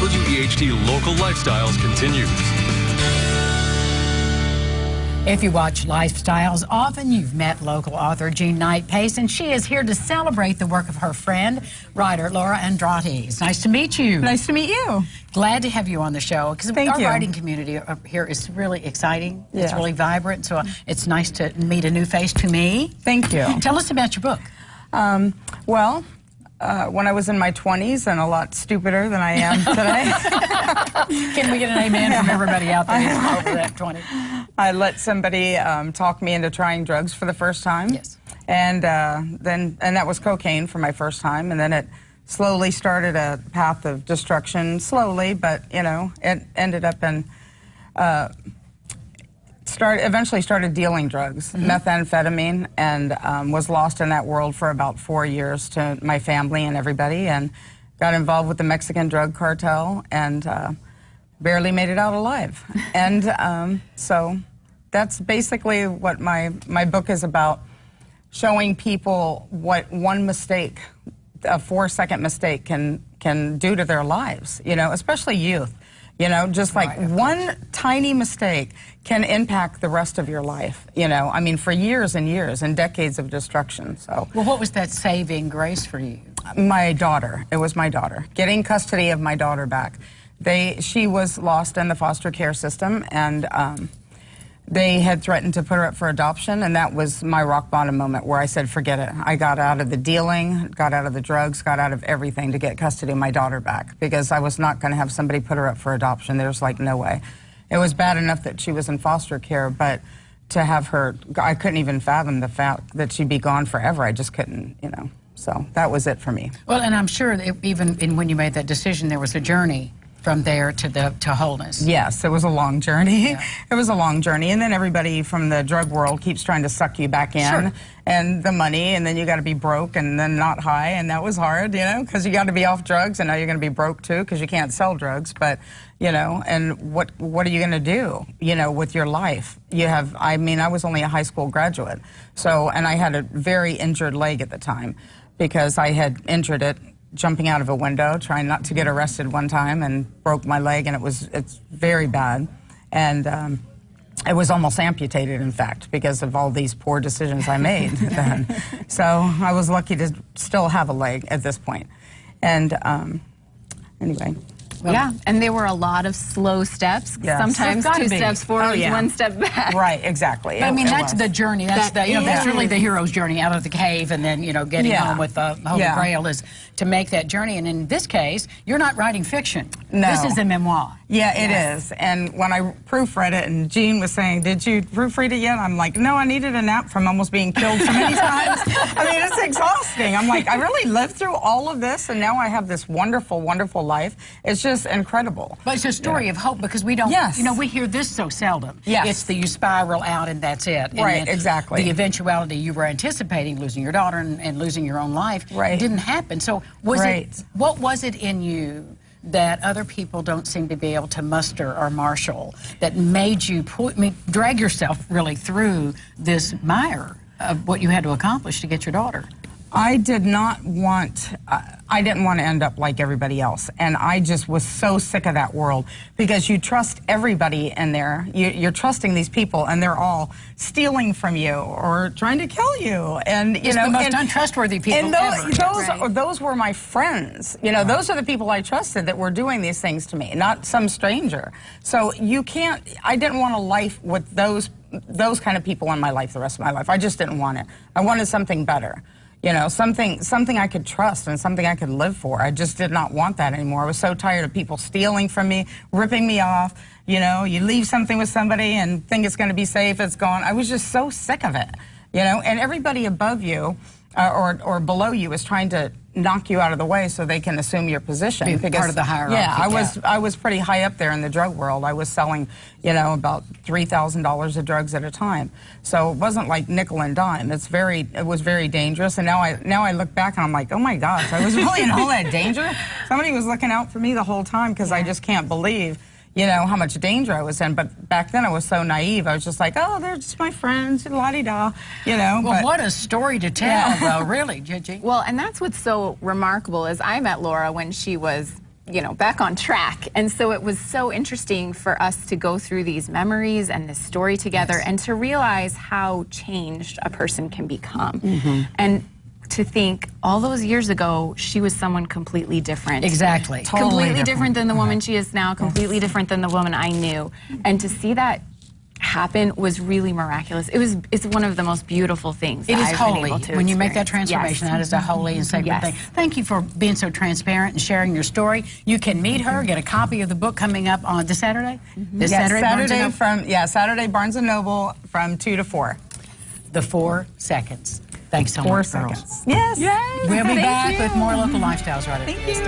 WEHT Local Lifestyles continues. If you watch Lifestyles, often you've met local author Jean Knight-Pace, and she is here to celebrate the work of her friend, writer Laura Andrade. It's nice to meet you. Nice to meet you. Glad to have you on the show, because our writing community up here is really exciting. Yeah. It's really vibrant, so it's nice to meet a new face to me. Thank you. Tell us about your book. When I was in my 20s and a lot stupider than I am today. Can we get an amen from everybody out there who's over that 20? I let somebody talk me into trying drugs for the first time. Yes. And that was cocaine for my first time, and then it slowly started a path of destruction, slowly, but you know, it ended up in eventually started dealing drugs, methamphetamine, and was lost in that world for about 4 years to my family and everybody, and got involved with the Mexican drug cartel, and barely made it out alive. And so that's basically what my book is about, showing people what one mistake, a 4-second mistake, can do to their lives, you know, especially youth. You know, just like one tiny mistake can impact the rest of your life, you know. I mean, for years and years and decades of destruction, so. Well, what was that saving grace for you? My daughter. It was my daughter. Getting custody of my daughter back. She was lost in the foster care system, and they had threatened to put her up for adoption, and that was my rock bottom moment where I said, forget it. I got out of the dealing, got out of the drugs, got out of everything to get custody of my daughter back, because I was not going to have somebody put her up for adoption. There's like no way. It was bad enough that she was in foster care, but to have her, I couldn't even fathom the fact that she'd be gone forever. I just couldn't, you know. So that was it for me. Well, and I'm sure that even when you made that decision, there was a journey from there to wholeness. Yes, it was a long journey. Yeah. It was a long journey, and then everybody from the drug world keeps trying to suck you back in, sure. And the money, and then you got to be broke and then not high, and that was hard, you know, because you got to be off drugs, and now you're going to be broke too because you can't sell drugs. But you know, and what are you going to do, you know, with your life? You have, I mean, I was only a high school graduate, so, and I had a very injured leg at the time because I had injured it jumping out of a window, trying not to get arrested one time, and broke my leg, and it's very bad. And it was almost amputated, in fact, because of all these poor decisions I made then. So I was lucky to still have a leg at this point. And anyway. Well, yeah, and there were a lot of slow steps. Yes. Sometimes 2 steps forward, 1 step back. Right, exactly. But, I mean, that's the journey. That's that's really the hero's journey out of the cave, and then, you know, getting home with the Holy Grail is to make that journey. And in this case, you're not writing fiction. No. This is a memoir. Yeah, it is. And when I proofread it, and Jean was saying, did you proofread it yet? I'm like, no, I needed a nap from almost being killed so many times. I mean, it's exhausting. I'm like, I really lived through all of this, and now I have this wonderful, wonderful life. It's just incredible. But it's a story of hope, because we don't, you know, we hear this so seldom. Yes. It's the you spiral out and that's it. And right, exactly. The eventuality you were anticipating, losing your daughter and losing your own life, didn't happen. So was it, what was it in you that other people don't seem to be able to muster or marshal that made you drag yourself really through this mire of what you had to accomplish to get your daughter? I didn't want to end up like everybody else, and I just was so sick of that world, because you trust everybody in there. You're trusting these people, and they're all stealing from you or trying to kill you, and you know, the most untrustworthy people and those were my friends. You know, those are the people I trusted that were doing these things to me, not some stranger. So you can't. I didn't want a life with those kind of people in my life the rest of my life. I just didn't want it. I wanted something better. You know, something I could trust and something I could live for. I just did not want that anymore. I was so tired of people stealing from me, ripping me off. You know, you leave something with somebody and think it's going to be safe, it's gone. I was just so sick of it, you know, and everybody above you or below you is trying to knock you out of the way so they can assume your position. Be part of the hierarchy. Yeah, I was pretty high up there in the drug world. I was selling, you know, about $3,000 of drugs at a time. So it wasn't like nickel and dime. It was very dangerous. And now I look back and I'm like, oh my gosh, I was really in all that danger. Somebody was looking out for me the whole time, because I just can't believe, you know, how much danger I was in. But back then I was so naive. I was just like, oh, they're just my friends, la-di-da, you know. Well, what a story to tell, though, really, Gigi. Well, and that's what's so remarkable is I met Laura when she was you know, back on track. And so it was so interesting for us to go through these memories and this story together and to realize how changed a person can become. And to think all those years ago, she was someone completely different. Exactly. Totally completely different than the woman she is now, completely different than the woman I knew. And to see that happen was really miraculous. It's one of the most beautiful things it that is I've been holy able to when you make experience. that transformation. That is a holy and sacred thing. Thank you for being so transparent and sharing your story. You can meet her, get a copy of the book coming up on this Saturday. This Saturday Barnes & Noble from 2 to 4. The 4 seconds. Thanks so much, 4 girls. seconds. Yes. We'll be back with more local lifestyles right after this.